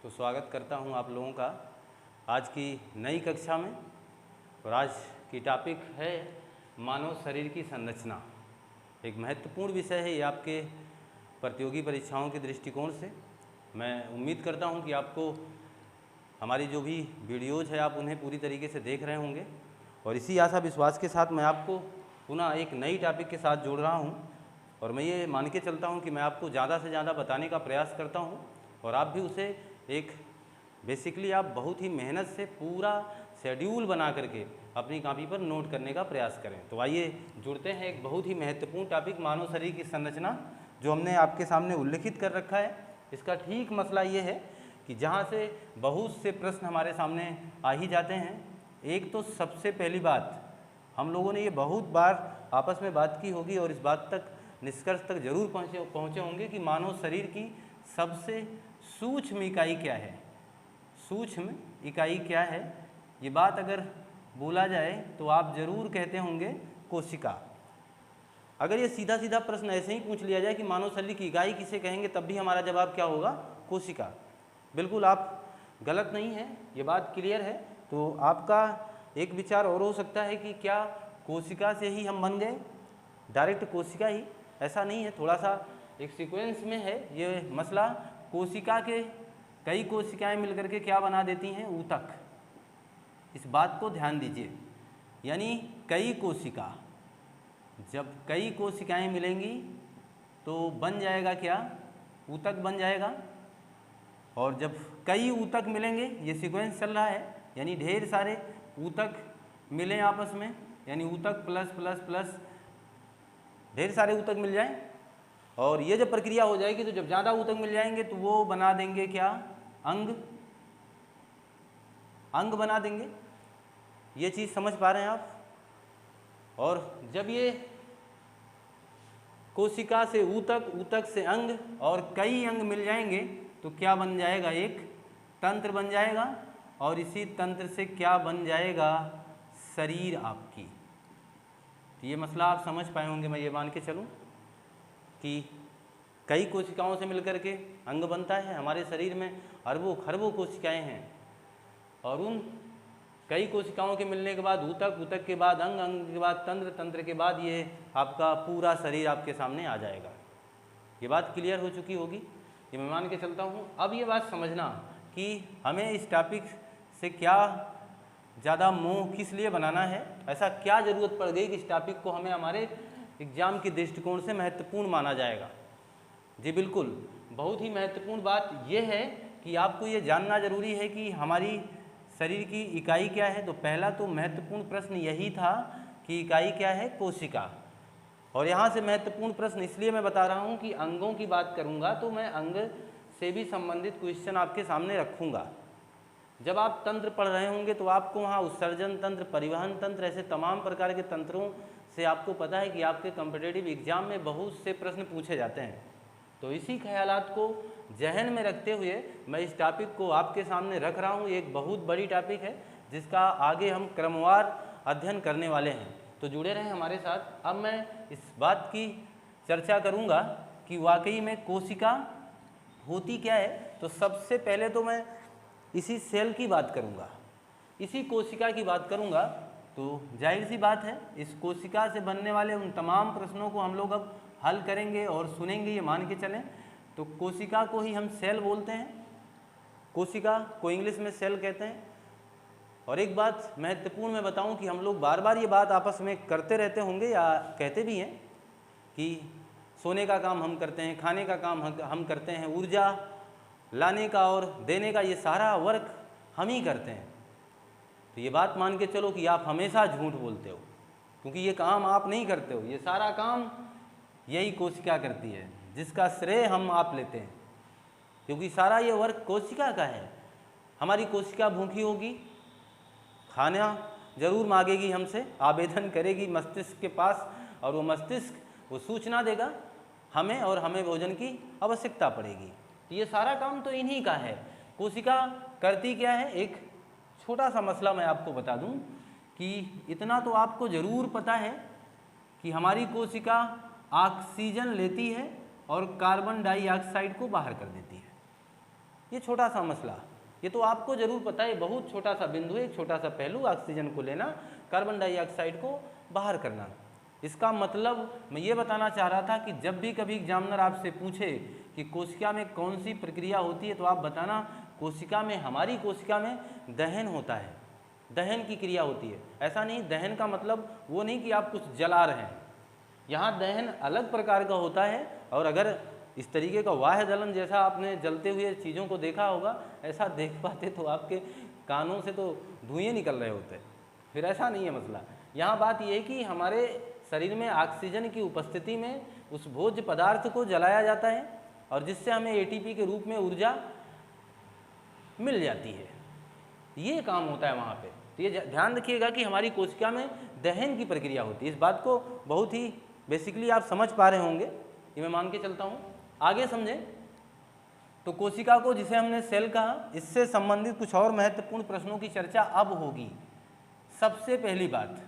तो स्वागत करता हूं आप लोगों का आज की नई कक्षा में। और आज की टॉपिक है मानव शरीर की संरचना। एक महत्वपूर्ण विषय है ये आपके प्रतियोगी परीक्षाओं के दृष्टिकोण से। मैं उम्मीद करता हूं कि आपको हमारी जो भी वीडियोज़ है आप उन्हें पूरी तरीके से देख रहे होंगे। और इसी आशा विश्वास के साथ मैं आपको पुनः एक नई टॉपिक के साथ जोड़ रहा हूं। और मैं ये मान के चलता हूं कि मैं आपको ज़्यादा से ज़्यादा बताने का प्रयास करता हूं और आप भी उसे एक बेसिकली आप बहुत ही मेहनत से पूरा शेड्यूल बना करके अपनी कॉपी पर नोट करने का प्रयास करें। तो आइए जुड़ते हैं एक बहुत ही महत्वपूर्ण टॉपिक मानव शरीर की संरचना, जो हमने आपके सामने उल्लिखित कर रखा है। इसका ठीक मसला ये है कि जहाँ से बहुत से प्रश्न हमारे सामने आ ही जाते हैं। एक तो सबसे पहली बात, हम लोगों ने ये बहुत बार आपस में बात की होगी और इस बात तक निष्कर्ष तक जरूर पहुँचे होंगे कि मानव शरीर की सबसे सूक्ष्म इकाई क्या है। सूक्ष्म इकाई क्या है, ये बात अगर बोला जाए तो आप जरूर कहते होंगे कोशिका। अगर ये सीधा सीधा प्रश्न ऐसे ही पूछ लिया जाए कि मानव शरीर की इकाई किसे कहेंगे, तब भी हमारा जवाब क्या होगा, कोशिका। बिल्कुल आप गलत नहीं है, ये बात क्लियर है। तो आपका एक विचार और हो सकता है कि क्या कोशिका से ही हम बन गए, डायरेक्ट कोशिका ही? ऐसा नहीं है, थोड़ा सा एक सीक्वेंस में है ये मसला। कोशिका के कई कोशिकाएं मिलकर के क्या बना देती हैं, ऊतक। इस बात को ध्यान दीजिए, यानी कई कोशिका, जब कई कोशिकाएं मिलेंगी तो बन जाएगा क्या, ऊतक बन जाएगा। और जब कई ऊतक मिलेंगे, ये सीक्वेंस चल रहा है, यानी ढेर सारे ऊतक मिलें आपस में, यानी ऊतक प्लस प्लस प्लस ढेर सारे ऊतक मिल जाएं। और ये जब प्रक्रिया हो जाएगी तो जब ज़्यादा ऊतक मिल जाएंगे तो वो बना देंगे क्या, अंग। अंग बना देंगे। ये चीज़ समझ पा रहे हैं आप? और जब ये कोशिका से ऊतक, ऊतक से अंग और कई अंग मिल जाएंगे तो क्या बन जाएगा, एक तंत्र बन जाएगा। और इसी तंत्र से क्या बन जाएगा, शरीर आपकी। तो ये मसला आप समझ पाए होंगे, मैं ये मान के चलूँ कि कई कोशिकाओं से मिलकर के अंग बनता है। हमारे शरीर में अरबों खरबों कोशिकाएं हैं और उन कई कोशिकाओं के मिलने के बाद ऊतक, ऊतक के बाद अंग, अंग के बाद तंत्र, तंत्र के बाद ये आपका पूरा शरीर आपके सामने आ जाएगा। ये बात क्लियर हो चुकी होगी, ये मैं मान के चलता हूँ। अब ये बात समझना कि हमें इस टॉपिक से क्या ज़्यादा मोह किस लिए बनाना है, ऐसा क्या ज़रूरत पड़ गई कि इस टॉपिक को हमें हमारे एग्ज़ाम के दृष्टिकोण से महत्वपूर्ण माना जाएगा। जी बिल्कुल, बहुत ही महत्वपूर्ण बात यह है कि आपको ये जानना ज़रूरी है कि हमारी शरीर की इकाई क्या है। तो पहला तो महत्वपूर्ण प्रश्न यही था कि इकाई क्या है, कोशिका। और यहाँ से महत्वपूर्ण प्रश्न इसलिए मैं बता रहा हूँ कि अंगों की बात करूँगा तो मैं अंग से भी संबंधित क्वेश्चन आपके सामने रखूँगा। जब आप तंत्र पढ़ रहे होंगे तो आपको वहाँ उत्सर्जन तंत्र, परिवहन तंत्र, ऐसे तमाम प्रकार के तंत्रों से आपको पता है कि आपके कॉम्पिटिटिव एग्जाम में बहुत से प्रश्न पूछे जाते हैं। तो इसी ख्यालात को जहन में रखते हुए मैं इस टॉपिक को आपके सामने रख रहा हूँ। एक बहुत बड़ी टॉपिक है जिसका आगे हम क्रमवार अध्ययन करने वाले हैं, तो जुड़े रहें हमारे साथ। अब मैं इस बात की चर्चा करूँगा कि वाकई में कोशिका होती क्या है। तो सबसे पहले तो मैं इसी सेल की बात करूँगा, इसी कोशिका की बात करूँगा। तो जाहिर सी बात है, इस कोशिका से बनने वाले उन तमाम प्रश्नों को हम लोग अब हल करेंगे और सुनेंगे, ये मान के चलें। तो कोशिका को ही हम सेल बोलते हैं, कोशिका को इंग्लिश में सेल कहते हैं। और एक बात महत्वपूर्ण मैं बताऊं कि हम लोग बार बार ये बात आपस में करते रहते होंगे या कहते भी हैं कि सोने का काम हम करते हैं, खाने का काम हम करते हैं, ऊर्जा लाने का और देने का ये सारा वर्क हम ही करते हैं। तो ये बात मान के चलो कि आप हमेशा झूठ बोलते हो, क्योंकि ये काम आप नहीं करते हो, ये सारा काम यही कोशिका करती है, जिसका श्रेय हम आप लेते हैं, क्योंकि सारा ये वर्क कोशिका का है। हमारी कोशिका भूखी होगी, खाना जरूर मांगेगी हमसे, आवेदन करेगी मस्तिष्क के पास, और वो मस्तिष्क वो सूचना देगा हमें और हमें भोजन की आवश्यकता पड़ेगी। तो ये सारा काम तो इन्हीं का है। कोशिका करती क्या है, एक छोटा सा मसला मैं आपको बता दूं कि इतना तो आपको ज़रूर पता है कि हमारी कोशिका ऑक्सीजन लेती है और कार्बन डाइऑक्साइड को बाहर कर देती है। ये छोटा सा मसला, ये तो आपको जरूर पता है, बहुत छोटा सा बिंदु है, एक छोटा सा पहलू, ऑक्सीजन को लेना, कार्बन डाइऑक्साइड को बाहर करना। इसका मतलब मैं ये बताना चाह रहा था कि जब भी कभी एग्जामिनर आपसे पूछे कि कोशिका में कौन सी प्रक्रिया होती है, तो आप बताना कोशिका में, हमारी कोशिका में दहन होता है, दहन की क्रिया होती है। ऐसा नहीं, दहन का मतलब वो नहीं कि आप कुछ जला रहे हैं, यहाँ दहन अलग प्रकार का होता है। और अगर इस तरीके का वाह्य दहन जैसा आपने जलते हुए चीज़ों को देखा होगा, ऐसा देख पाते तो आपके कानों से तो धुएँ निकल रहे होते, फिर ऐसा नहीं है मसला। यहाँ बात यह है कि हमारे शरीर में ऑक्सीजन की उपस्थिति में उस भोज्य पदार्थ को जलाया जाता है और जिससे हमें एटीपी के रूप में ऊर्जा मिल जाती है, ये काम होता है वहाँ पे। तो ये ध्यान रखिएगा कि हमारी कोशिका में दहन की प्रक्रिया होती है। इस बात को बहुत ही बेसिकली आप समझ पा रहे होंगे, ये मैं मान के चलता हूँ। आगे समझें तो कोशिका को, जिसे हमने सेल कहा, इससे संबंधित कुछ और महत्वपूर्ण प्रश्नों की चर्चा अब होगी। सबसे पहली बात,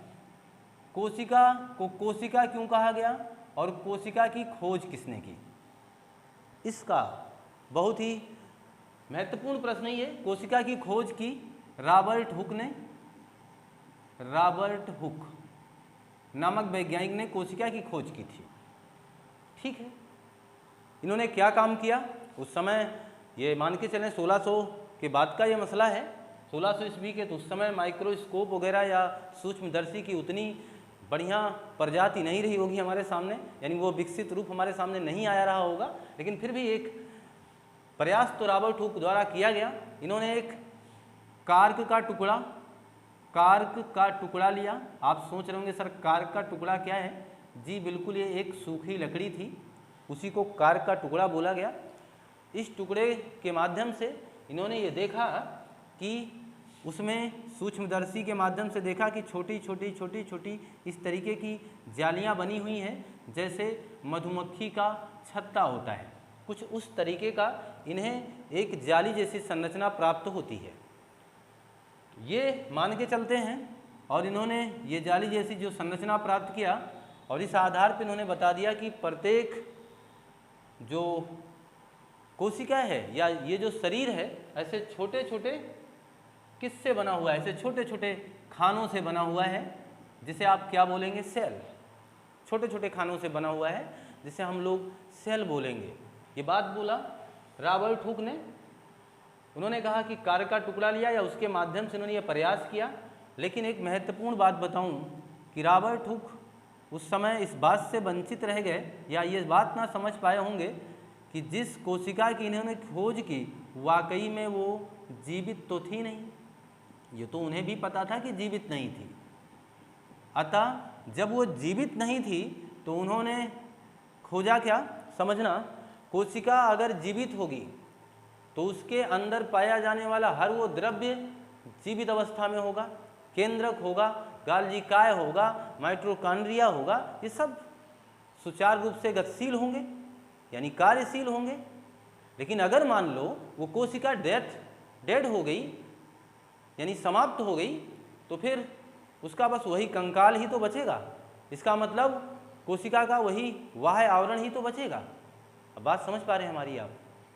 कोशिका को कोशिका क्यों कहा गया और कोशिका की खोज किसने की, इसका बहुत ही महत्वपूर्ण प्रश्न ही है। कोशिका की खोज की रॉबर्ट हुक ने, रॉबर्ट हुक नामक वैज्ञानिक ने कोशिका की खोज की थी। ठीक है, इन्होंने क्या काम किया उस समय, ये मान के चलें 1600 के बाद का ये मसला है। 1600 ईस्वी के तो उस समय माइक्रोस्कोप वगैरह या सूक्ष्मदर्शी की उतनी बढ़िया प्रजाति नहीं रही होगी हमारे सामने, यानी वो विकसित रूप हमारे सामने नहीं आया रहा होगा, लेकिन फिर भी एक प्रयास तो रॉबर्ट हुक द्वारा किया गया। इन्होंने एक कार्क का टुकड़ा लिया। आप सोच रहे होंगे सर कार्क का टुकड़ा क्या है? जी बिल्कुल, ये एक सूखी लकड़ी थी, उसी को कार्क का टुकड़ा बोला गया। इस टुकड़े के माध्यम से इन्होंने ये देखा कि उसमें सूक्ष्मदर्शी के माध्यम से देखा कि छोटी छोटी इस तरीके की जालियां बनी हुई हैं, जैसे मधुमक्खी का छत्ता होता है, कुछ उस तरीके का इन्हें एक जाली जैसी संरचना प्राप्त होती है। ये मान के चलते हैं और इन्होंने ये जाली जैसी जो संरचना प्राप्त किया और इस आधार पर इन्होंने बता दिया कि प्रत्येक जो कोशिका है या ये जो शरीर है, ऐसे छोटे छोटे किससे बना हुआ है, ऐसे छोटे छोटे खानों से बना हुआ है, जिसे आप क्या बोलेंगे? सेल। छोटे छोटे खानों से बना हुआ है जिसे हम लोग सेल बोलेंगे। ये बात बोला रॉबर्ट हुक ने। उन्होंने कहा कि कार्क का टुकड़ा लिया या उसके माध्यम से उन्होंने ये प्रयास किया। लेकिन एक महत्वपूर्ण बात बताऊं कि रॉबर्ट हुक उस समय इस बात से वंचित रह गए या ये बात ना समझ पाए होंगे कि जिस कोशिका की इन्होंने खोज की वाकई में वो जीवित तो थी नहीं। ये तो उन्हें भी पता था कि जीवित नहीं थी। अतः जब वो जीवित नहीं थी तो उन्होंने खोजा क्या? समझना, कोशिका अगर जीवित होगी तो उसके अंदर पाया जाने वाला हर वो द्रव्य जीवित अवस्था में होगा। केंद्रक होगा, गाल्जी काय होगा, माइटोकॉन्ड्रिया होगा, ये सब सुचारू रूप से गतिशील होंगे यानी कार्यशील होंगे। लेकिन अगर मान लो वो कोशिका डेड हो गई यानी समाप्त हो गई, तो फिर उसका बस वही कंकाल ही तो बचेगा। इसका मतलब कोशिका का वही बाह्य आवरण ही तो बचेगा। अब बात समझ पा रहे हैं हमारी आप?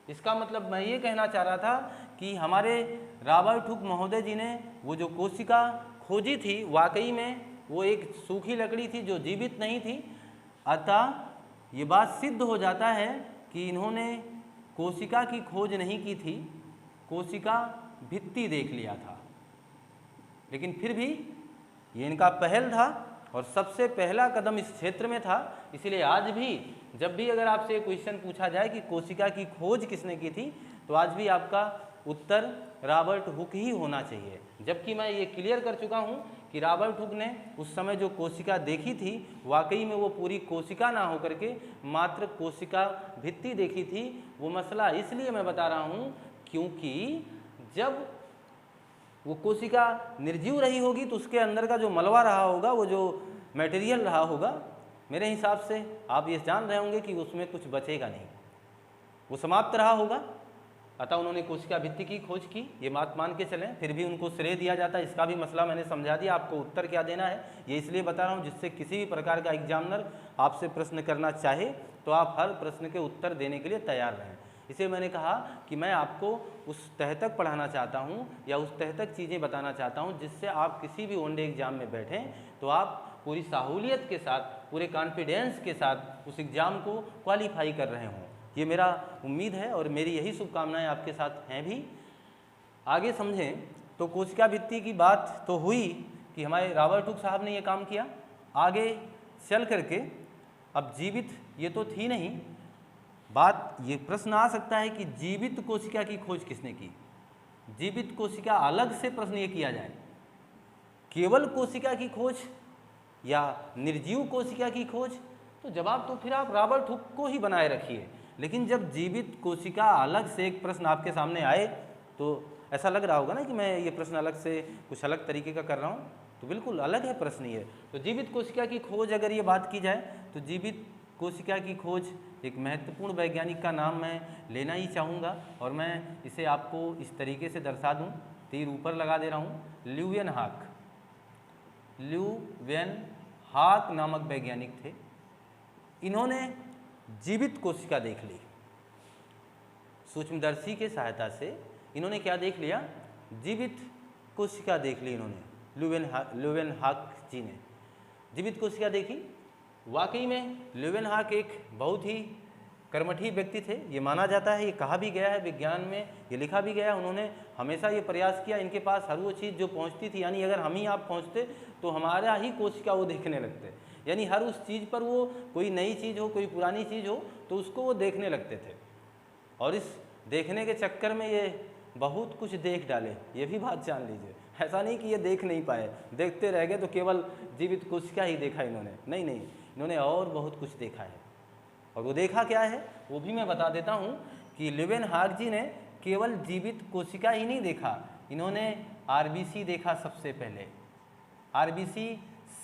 इसका मतलब मैं ये कहना चाह रहा था कि हमारे रॉबर्ट हुक महोदय जी ने वो जो कोशिका खोजी थी वाकई में वो एक सूखी लकड़ी थी जो जीवित नहीं थी। अतः ये बात सिद्ध हो जाता है कि इन्होंने कोशिका की खोज नहीं की थी, कोशिका भित्ति देख लिया था। लेकिन फिर भी ये इनका पहल था और सबसे पहला कदम इस क्षेत्र में था। इसलिए आज भी जब भी अगर आपसे क्वेश्चन पूछा जाए कि कोशिका की खोज किसने की थी, तो आज भी आपका उत्तर रॉबर्ट हुक ही होना चाहिए। जबकि मैं ये क्लियर कर चुका हूँ कि रॉबर्ट हुक ने उस समय जो कोशिका देखी थी वाकई में वो पूरी कोशिका ना होकर के मात्र कोशिका भित्ति देखी थी। वो मसला इसलिए मैं बता रहा हूँ क्योंकि जब वो कोशिका निर्जीव रही होगी तो उसके अंदर का जो मलबा रहा होगा, वो जो मटेरियल रहा होगा, मेरे हिसाब से आप ये जान रहे होंगे कि उसमें कुछ बचेगा नहीं, वो समाप्त रहा होगा। अतः उन्होंने कोशिका भित्ति की खोज की, ये बात मान के चलें। फिर भी उनको श्रेय दिया जाता है, इसका भी मसला मैंने समझा दिया। आपको उत्तर क्या देना है ये इसलिए बता रहा हूँ जिससे किसी भी प्रकार का एग्जामिनर आपसे प्रश्न करना चाहे तो आप हर प्रश्न के उत्तर देने के लिए तैयार रहें। इसे मैंने कहा कि मैं आपको उस तह तक पढ़ाना चाहता हूँ या उस तह तक चीज़ें बताना चाहता हूँ जिससे आप किसी भी वनडे एग्ज़ाम में बैठें तो आप पूरी सहूलियत के साथ, पूरे कॉन्फिडेंस के साथ उस एग्ज़ाम को क्वालिफाई कर रहे हों। ये मेरा उम्मीद है और मेरी यही शुभकामनाएं आपके साथ हैं भी। आगे समझें तो कोशिका भित्ति की बात तो हुई कि हमारे रॉबर्ट हुक साहब ने ये काम किया। आगे चल करके अब जीवित ये तो थी नहीं बात, ये प्रश्न आ सकता है कि जीवित कोशिका की खोज किसने की। जीवित कोशिका अलग से प्रश्न ये किया जाए, केवल कोशिका की खोज या निर्जीव कोशिका की खोज, तो जवाब तो फिर आप रॉबर्ट हुक को ही बनाए रखिए। लेकिन जब जीवित कोशिका अलग से एक प्रश्न आपके सामने आए तो ऐसा लग रहा होगा ना कि मैं ये प्रश्न अलग से कुछ अलग तरीके का कर रहा हूँ, तो बिल्कुल अलग है प्रश्न ये। तो जीवित कोशिका की खोज अगर ये बात की जाए तो जीवित कोशिका की खोज एक महत्वपूर्ण वैज्ञानिक का नाम मैं लेना ही चाहूँगा और मैं इसे आपको इस तरीके से दर्शा दूँ, तीर ऊपर लगा दे रहा हूँ। ल्यूवेनहॉक नामक वैज्ञानिक थे। इन्होंने जीवित कोशिका देख ली, सूक्ष्मदर्शी के सहायता से इन्होंने क्या देख लिया, जीवित कोशिका देख ली इन्होंने। ल्यूवेनहॉक जी ने जीवित कोशिका देखी। वाकई में ल्यूवेनहॉक एक बहुत ही कर्मठी व्यक्ति थे, ये माना जाता है, ये कहा भी गया है विज्ञान में, ये लिखा भी गया है। उन्होंने हमेशा ये प्रयास किया, इनके पास हर वो चीज़ जो पहुंचती थी, यानी अगर हम ही आप पहुंचते तो हमारा ही कोशिका वो देखने लगते, यानी हर उस चीज़ पर वो कोई नई चीज़ हो, कोई पुरानी चीज़ हो तो उसको वो देखने लगते थे। और इस देखने के चक्कर में ये बहुत कुछ देख डाले, ये भी बात जान लीजिए। ऐसा नहीं कि ये देख नहीं पाए, देखते रह गए तो केवल जीवित कोशिका ही देखा इन्होंने, नहीं, इन्होंने और बहुत कुछ देखा है। और वो देखा क्या है वो भी मैं बता देता हूँ कि ल्यूवेनहॉक जी ने केवल जीवित कोशिका ही नहीं देखा, इन्होंने आरबीसी देखा सबसे पहले। आरबीसी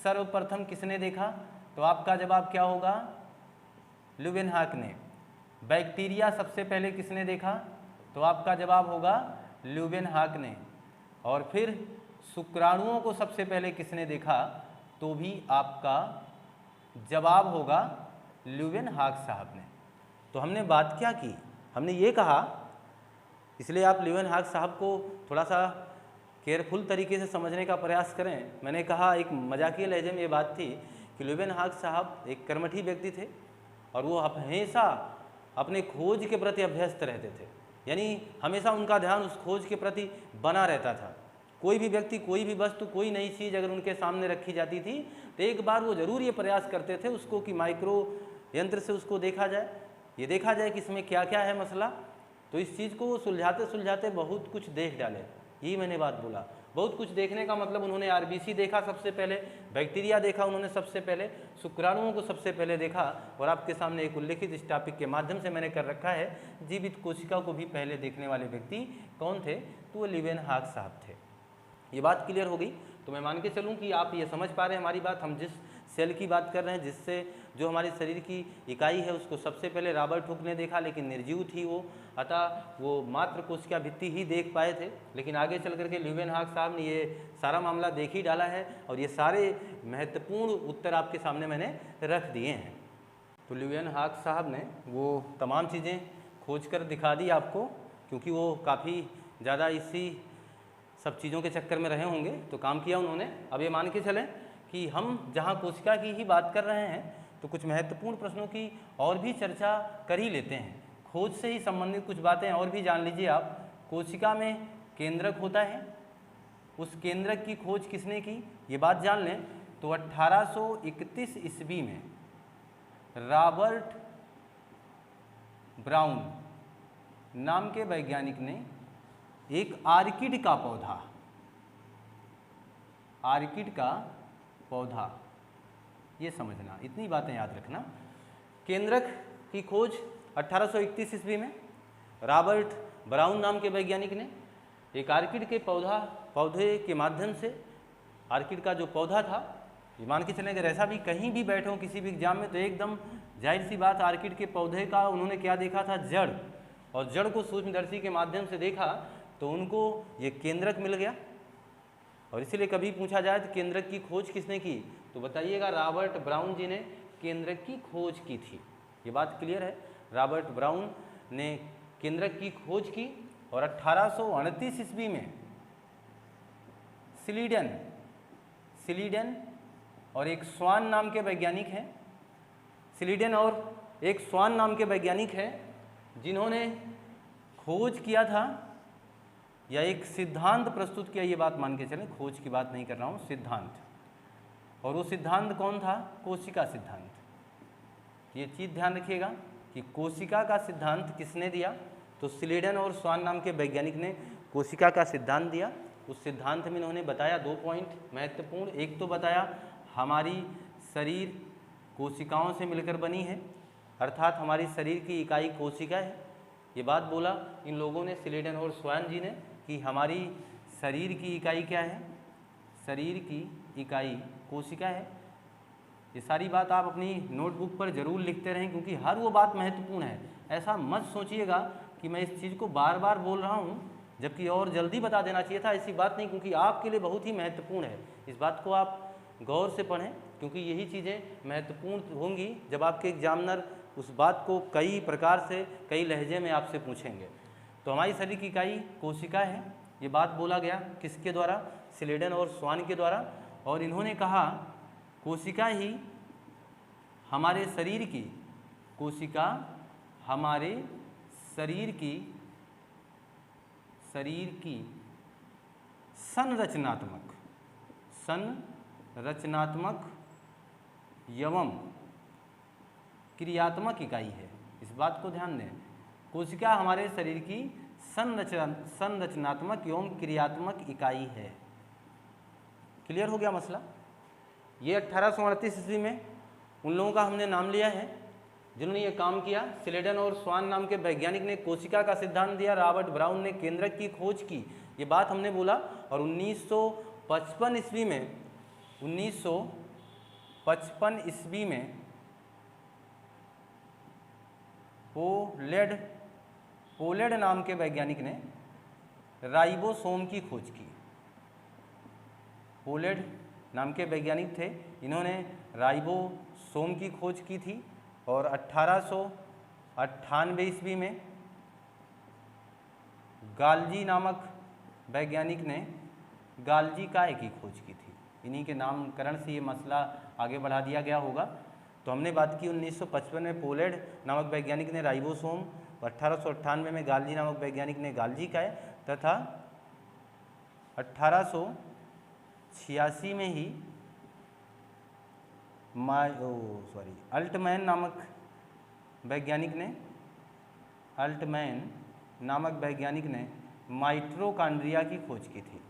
सर्वप्रथम किसने देखा, तो आपका जवाब क्या होगा, ल्यूवेनहॉक ने। बैक्टीरिया सबसे पहले किसने देखा, तो आपका जवाब होगा ल्यूवेनहॉक ने। और फिर शुक्राणुओं को सबसे पहले किसने देखा, तो भी आपका जवाब होगा ल्यूवेनहॉक साहब ने। तो हमने बात क्या की, हमने ये कहा, इसलिए आप ल्यूवेनहॉक साहब को थोड़ा सा केयरफुल तरीके से समझने का प्रयास करें। मैंने कहा एक मजाकिया लहजे में ये बात थी कि ल्यूवेनहॉक साहब एक कर्मठी व्यक्ति थे और वो हमेशा अपने खोज के प्रति अभ्यस्त रहते थे, यानी हमेशा उनका ध्यान उस खोज के प्रति बना रहता था। कोई भी व्यक्ति, कोई भी वस्तु, कोई नई चीज़ अगर उनके सामने रखी जाती थी तो एक बार वो ज़रूर ये प्रयास करते थे उसको कि माइक्रो यंत्र से उसको देखा जाए, ये देखा जाए कि इसमें क्या क्या है मसला। तो इस चीज़ को वो सुलझाते सुलझाते बहुत कुछ देख डाले, यही मैंने बात बोला। बहुत कुछ देखने का मतलब उन्होंने आरबीसी देखा सबसे पहले, बैक्टीरिया देखा उन्होंने सबसे पहले, शुक्राणुओं को सबसे पहले देखा। और आपके सामने एक उल्लेखित इस टॉपिक के माध्यम से मैंने कर रखा है, जीवित कोशिका को भी पहले देखने वाले व्यक्ति कौन थे, तो वो ल्यूवेनहॉक साहब थे। ये बात क्लियर हो गई। तो मैं मान के चलूँ कि आप ये समझ पा रहे हैं हमारी बात। हम जिस सेल की बात कर रहे हैं, जिससे जो हमारे शरीर की इकाई है, उसको सबसे पहले रॉबर्ट हुक ने देखा, लेकिन निर्जीव थी वो, अतः वो मात्र कोशिका भित्ति ही देख पाए थे। लेकिन आगे चल करके ल्यूवेनहॉक साहब ने ये सारा मामला देख ही डाला है और ये सारे महत्वपूर्ण उत्तर आपके सामने मैंने रख दिए हैं। तो ल्यूवेनहॉक साहब ने वो तमाम चीज़ें खोज कर दिखा दी आपको, क्योंकि वो काफ़ी ज़्यादा इसी सब चीज़ों के चक्कर में रहे होंगे, तो काम किया उन्होंने। अब ये मान के चलें कि हम जहाँ कोशिका की ही बात कर रहे हैं तो कुछ महत्वपूर्ण प्रश्नों की और भी चर्चा कर ही लेते हैं। खोज से ही संबंधित कुछ बातें और भी जान लीजिए आप। कोशिका में केंद्रक होता है, उस केंद्रक की खोज किसने की, ये बात जान लें। तो 1831 ईस्वी में रॉबर्ट ब्राउन नाम के वैज्ञानिक ने एक आर्किड का पौधा, ये समझना, इतनी बातें याद रखना। केंद्रक की खोज 1831 ईस्वी में रॉबर्ट ब्राउन नाम के वैज्ञानिक ने एक आर्किड के पौधे के माध्यम से, आर्किड का जो पौधा था, ये मान के चलें अगर ऐसा भी कहीं भी बैठे हो किसी भी एग्जाम में तो एकदम जाहिर सी बात आर्किड के पौधे का उन्होंने क्या देखा था, जड़, और जड़ को सूक्ष्मदर्शी के माध्यम से देखा तो उनको ये केंद्रक मिल गया। और इसीलिए कभी पूछा जाए तो केंद्रक की खोज किसने की, तो बताइएगा रॉबर्ट ब्राउन जी ने केंद्रक की खोज की थी। ये बात क्लियर है, रॉबर्ट ब्राउन ने केंद्रक की खोज की और 1829 ईस्वी में सिलीडन और एक स्वान नाम के वैज्ञानिक हैं, सिलीडन और एक स्वान नाम के वैज्ञानिक हैं जिन्होंने खोज किया था या एक सिद्धांत प्रस्तुत किया। ये बात मान के चलें, खोज की बात नहीं कर रहा हूँ, सिद्धांत। और वो सिद्धांत कौन था? कोशिका सिद्धांत। ये चीज़ ध्यान रखिएगा कि कोशिका का सिद्धांत किसने दिया? तो सिलीडन और स्वान नाम के वैज्ञानिक ने कोशिका का सिद्धांत दिया। उस सिद्धांत में इन्होंने बताया 2 पॉइंट महत्वपूर्ण। एक तो बताया हमारी शरीर कोशिकाओं से मिलकर बनी है, अर्थात हमारी शरीर की इकाई कोशिका है। ये बात बोला इन लोगों ने, सिलीडन और स्वान जी ने, कि हमारी शरीर की इकाई क्या है? शरीर की इकाई कोशिका है। ये सारी बात आप अपनी नोटबुक पर ज़रूर लिखते रहें, क्योंकि हर वो बात महत्वपूर्ण है। ऐसा मत सोचिएगा कि मैं इस चीज़ को बार बार बोल रहा हूँ जबकि और जल्दी बता देना चाहिए था, ऐसी बात नहीं, क्योंकि आपके लिए बहुत ही महत्वपूर्ण है। इस बात को आप गौर से पढ़ें, क्योंकि यही चीज़ें महत्वपूर्ण होंगी जब आपके एग्जामिनर उस बात को कई प्रकार से, कई लहजे में आपसे पूछेंगे। तो हमारी शरीर की इकाई कोशिका है, ये बात बोला गया किसके द्वारा? सिलीडन और स्वान के द्वारा। और इन्होंने कहा कोशिका ही हमारे शरीर की, कोशिका हमारे शरीर की संरचनात्मक एवं क्रियात्मक इकाई है। इस बात को ध्यान दें, कोशिका हमारे शरीर की संरचनात्मक एवं क्रियात्मक इकाई है। क्लियर हो गया मसला? ये 1838 ईस्वी में उन लोगों का हमने नाम लिया है जिन्होंने ये काम किया। सिलीडन और स्वान नाम के वैज्ञानिक ने कोशिका का सिद्धांत दिया, रॉबर्ट ब्राउन ने केंद्रक की खोज की, ये बात हमने बोला। और 1955 ईस्वी में पोलेड नाम के वैज्ञानिक ने राइबोसोम की खोज की। पोलेड नाम के वैज्ञानिक थे, इन्होंने राइबोसोम की खोज की थी। और 1898 ईस्वी में गाल्जी नामक वैज्ञानिक ने गाल्जी काय की खोज की थी। इन्हीं के नामकरण से ये मसला आगे बढ़ा दिया गया होगा। तो हमने बात की 1955 में पोलेड नामक वैज्ञानिक ने राइबोसोम, 1898 में गाल्जी नामक वैज्ञानिक ने गाल्जी काय, तथा 1886 में ही अल्टमैन नामक वैज्ञानिक ने माइटोकॉन्ड्रिया की खोज की थी।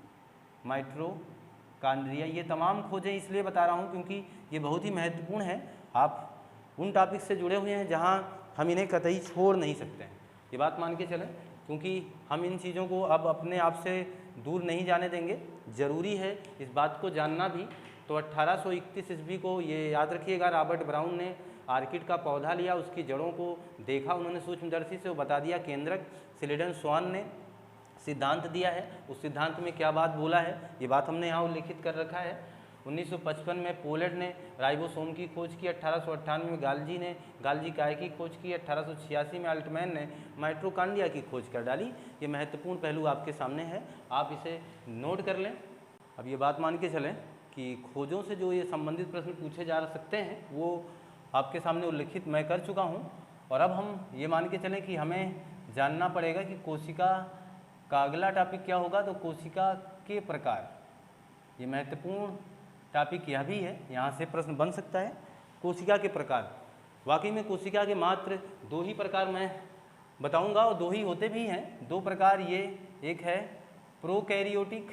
माइटोकॉन्ड्रिया, ये तमाम खोजें इसलिए बता रहा हूँ क्योंकि ये बहुत ही महत्वपूर्ण है। आप उन टॉपिक से जुड़े हुए हैं जहाँ हम इन्हें कतई छोड़ नहीं सकते हैं, ये बात मान के चलें, क्योंकि हम इन चीज़ों को अब अपने आप से दूर नहीं जाने देंगे। ज़रूरी है इस बात को जानना भी। तो 1831 ईस्वी को ये याद रखिएगा, रॉबर्ट ब्राउन ने आर्किड का पौधा लिया, उसकी जड़ों को देखा उन्होंने सूक्ष्मदर्शी से, वो बता दिया केंद्रक। सिलीडन स्वान ने सिद्धांत दिया है, उस सिद्धांत में क्या बात बोला है ये बात हमने यहाँ उल्लिखित कर रखा है। 1955 में पोलेड ने राइबोसोम की खोज की, 1898 में गाल्जी ने गाल्जी काय की खोज की, 1886 में अल्टमैन ने माइटोकॉन्ड्रिया की खोज कर डाली। ये महत्वपूर्ण पहलू आपके सामने है, आप इसे नोट कर लें। अब ये बात मान के चलें कि खोजों से जो ये संबंधित प्रश्न पूछे जा सकते हैं वो आपके सामने उल्लिखित मैं कर चुका हूँ। और अब हम ये मान के चलें कि हमें जानना पड़ेगा कि कोशिका का अगला टॉपिक क्या होगा। तो कोशिका के प्रकार, ये महत्वपूर्ण टॉपिक यह भी है, यहाँ से प्रश्न बन सकता है। कोशिका के प्रकार, वाकई में कोशिका के मात्र 2 ही प्रकार मैं बताऊंगा और 2 ही होते भी हैं। 2 प्रकार ये, एक है प्रोकैरियोटिक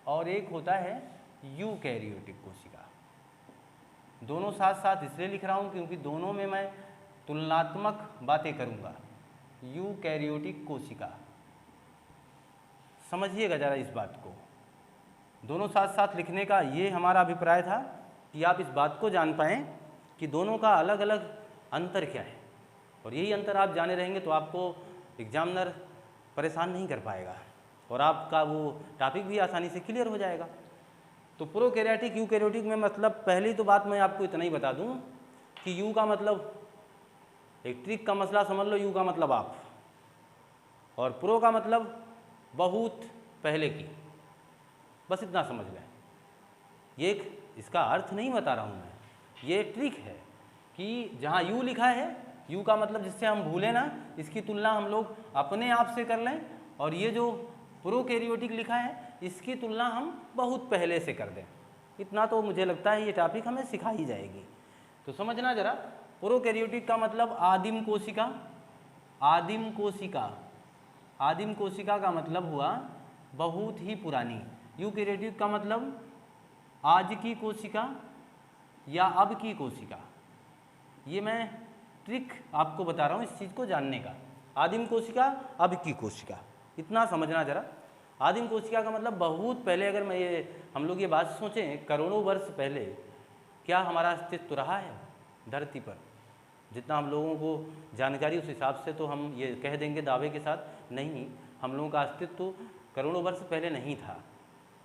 और एक होता है यूकैरियोटिक कोशिका। दोनों साथ साथ इसलिए लिख रहा हूँ क्योंकि दोनों में मैं तुलनात्मक बातें करूँगा। यूकैरियोटिक कोशिका, समझिएगा ज़रा इस बात को। दोनों साथ साथ लिखने का ये हमारा अभिप्राय था कि आप इस बात को जान पाएँ कि दोनों का अलग अलग अंतर क्या है, और यही अंतर आप जाने रहेंगे तो आपको एग्जामिनर परेशान नहीं कर पाएगा और आपका वो टॉपिक भी आसानी से क्लियर हो जाएगा। तो प्रोकैरियोटिक यूकैरियोटिक में मतलब पहली तो बात मैं आपको इतना ही बता दूं कि यू का मतलब, एक ट्रिक का मसला समझ लो, यू का मतलब आप, और प्रो का मतलब बहुत पहले की, बस इतना समझ लें। ये एक इसका अर्थ नहीं बता रहा हूँ मैं, ये ट्रिक है कि जहाँ यू लिखा है, यू का मतलब जिससे हम भूलें ना, इसकी तुलना हम लोग अपने आप से कर लें, और ये जो प्रोकैरियोटिक लिखा है इसकी तुलना हम बहुत पहले से कर दें। इतना तो मुझे लगता है ये टॉपिक हमें सिखाई जाएगी। तो समझना जरा, प्रोकैरियोटिक का मतलब आदिम कोशिका, आदिम कोशिका, आदिम कोशिका का मतलब हुआ बहुत ही पुरानी। यूकैरियोटिक का मतलब आज की कोशिका या अब की कोशिका। ये मैं ट्रिक आपको बता रहा हूँ इस चीज़ को जानने का। आदिम कोशिका, अब की कोशिका, इतना समझना जरा। आदिम कोशिका का मतलब बहुत पहले, अगर मैं ये हम लोग ये बात सोचें करोड़ों वर्ष पहले क्या हमारा अस्तित्व रहा है धरती पर, जितना हम लोगों को जानकारी उस हिसाब से तो हम ये कह देंगे दावे के साथ, नहीं, हम लोगों का अस्तित्व करोड़ों वर्ष पहले नहीं था।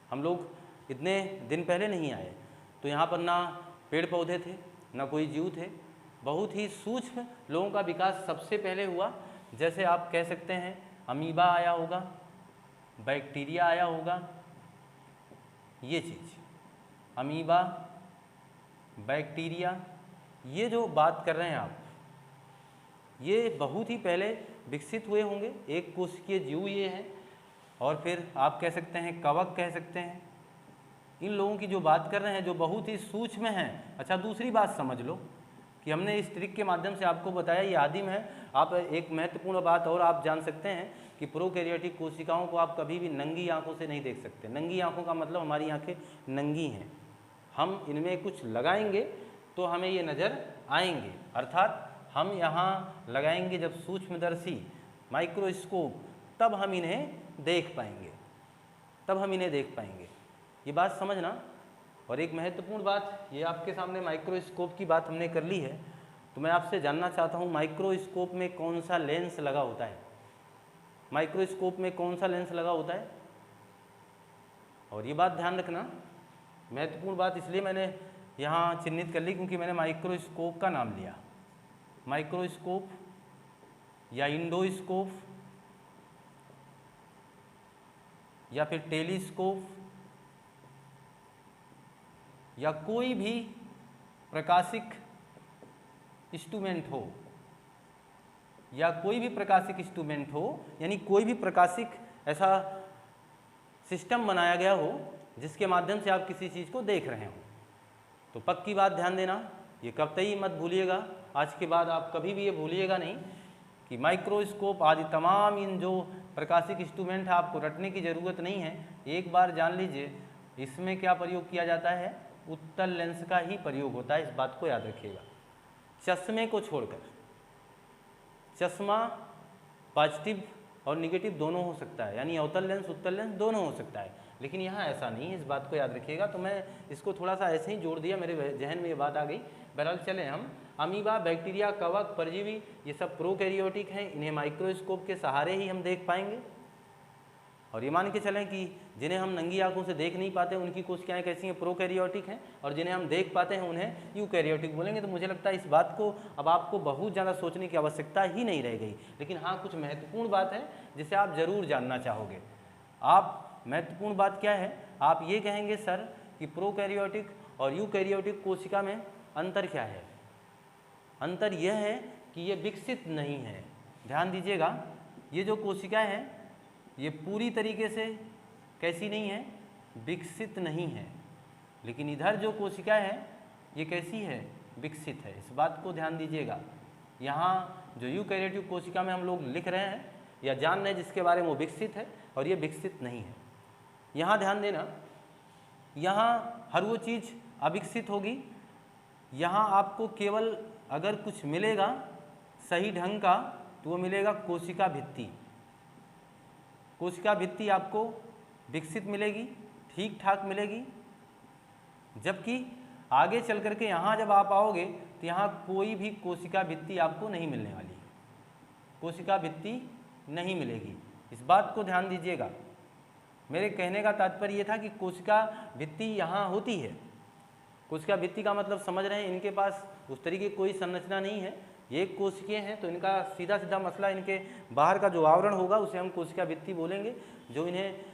हम लोग इतने दिन पहले नहीं आए, तो यहाँ पर ना पेड़ पौधे थे, ना कोई जीव थे, बहुत ही सूक्ष्म लोगों का विकास सबसे पहले हुआ। जैसे आप कह सकते हैं अमीबा आया होगा, बैक्टीरिया आया होगा, ये चीज़ अमीबा, बैक्टीरिया, ये जो बात कर रहे हैं आप, ये बहुत ही पहले विकसित हुए होंगे। एक कोशिकीय जीव ये हैं, और फिर आप कह सकते हैं कवक कह सकते हैं। इन लोगों की जो बात कर रहे हैं जो बहुत ही सूक्ष्म हैं। अच्छा, दूसरी बात समझ लो कि हमने इस ट्रिक के माध्यम से आपको बताया ये आदिम है। आप एक महत्वपूर्ण बात और आप जान सकते हैं कि प्रोकैरियोटिक कोशिकाओं को आप कभी भी नंगी आंखों से नहीं देख सकते। नंगी आंखों का मतलब हमारी आंखें नंगी हैं, हम इनमें कुछ लगाएंगे तो हमें ये नज़र आएंगे, अर्थात हम यहाँ लगाएंगे जब सूक्ष्मदर्शी माइक्रोस्कोप, तब हम इन्हें देख पाएंगे, तब हम इन्हें देख पाएंगे। ये बात समझना। और एक महत्वपूर्ण बात, ये आपके सामने माइक्रोस्कोप की बात हमने कर ली है, तो मैं आपसे जानना चाहता हूँ माइक्रोस्कोप में कौन सा लेंस लगा होता है? माइक्रोस्कोप में कौन सा लेंस लगा होता है? और ये बात ध्यान रखना, महत्वपूर्ण बात इसलिए मैंने यहाँ चिन्हित कर ली क्योंकि मैंने माइक्रोस्कोप का नाम लिया। माइक्रोस्कोप या इंडोस्कोप या फिर टेलीस्कोप या कोई भी प्रकाशिक इंस्ट्रूमेंट हो, या कोई भी प्रकाशिक इंस्ट्रूमेंट हो, यानी कोई भी प्रकाशिक ऐसा सिस्टम बनाया गया हो जिसके माध्यम से आप किसी चीज़ को देख रहे हो, तो पक्की बात ध्यान देना, ये कतई मत भूलिएगा। आज के बाद आप कभी भी ये भूलिएगा नहीं कि माइक्रोस्कोप आदि तमाम इन जो प्रकाशिक इंस्ट्रूमेंट है आपको रटने की ज़रूरत नहीं है। एक बार जान लीजिए इसमें क्या प्रयोग किया जाता है, उत्तल लेंस का ही प्रयोग होता है, इस बात को याद रखिएगा। चश्मे को छोड़कर, चश्मा पॉजिटिव और निगेटिव दोनों हो सकता है, यानी अवतल लेंस उत्तल लेंस दोनों हो सकता है, लेकिन यहाँ ऐसा नहीं है, इस बात को याद रखिएगा। तो मैं इसको थोड़ा सा ऐसे ही जोड़ दिया, मेरे जहन में ये बात आ गई। बहरहाल चलें हम, अमीबा, बैक्टीरिया, कवक, परजीवी, ये सब प्रोकैरियोटिक हैं, इन्हें माइक्रोस्कोप के सहारे ही हम देख पाएंगे। और ये मान के चलें कि जिन्हें हम नंगी आंखों से देख नहीं पाते उनकी कोशिकाएं कैसी हैं, प्रोकैरियोटिक हैं, और जिन्हें हम देख पाते हैं उन्हें यूकैरियोटिक बोलेंगे। तो मुझे लगता है इस बात को अब आपको बहुत ज़्यादा सोचने की आवश्यकता ही नहीं रह गई। लेकिन हाँ, कुछ महत्वपूर्ण बात है जिसे आप ज़रूर जानना चाहोगे। आप महत्वपूर्ण बात क्या है, आप ये कहेंगे सर कि प्रोकैरियोटिक और यूकैरियोटिक कोशिका में अंतर क्या है? अंतर यह है कि ये विकसित नहीं है। ध्यान दीजिएगा, ये जो कोशिकाएं हैं ये पूरी तरीके से कैसी नहीं है, विकसित नहीं है, लेकिन इधर जो कोशिकाएं हैं ये कैसी है, विकसित है। इस बात को ध्यान दीजिएगा। यहाँ जो यूकैरियोटिक कोशिका में हम लोग लिख रहे हैं या जान रहे हैं जिसके बारे में वो विकसित है, और ये विकसित नहीं है। यहाँ ध्यान देना, यहाँ हर वो चीज़ अविकसित होगी। यहाँ आपको केवल अगर कुछ मिलेगा सही ढंग का तो वो मिलेगा कोशिका भित्ति। कोशिका भित्ति आपको विकसित मिलेगी, ठीक ठाक मिलेगी, जबकि आगे चल करके यहाँ जब आप आओगे तो यहाँ कोई भी कोशिका भित्ति आपको नहीं मिलने वाली, कोशिका भित्ति नहीं मिलेगी। इस बात को ध्यान दीजिएगा। मेरे कहने का तात्पर्य ये था कि कोशिका भित्ति यहाँ होती है, कोशिका भित्ति का मतलब समझ रहे हैं, इनके पास उस तरीके की कोई संरचना नहीं है, ये कोशिकीय हैं, तो इनका सीधा सीधा मसला इनके बाहर का जो आवरण होगा उसे हम कोशिका भित्ति बोलेंगे, जो इन्हें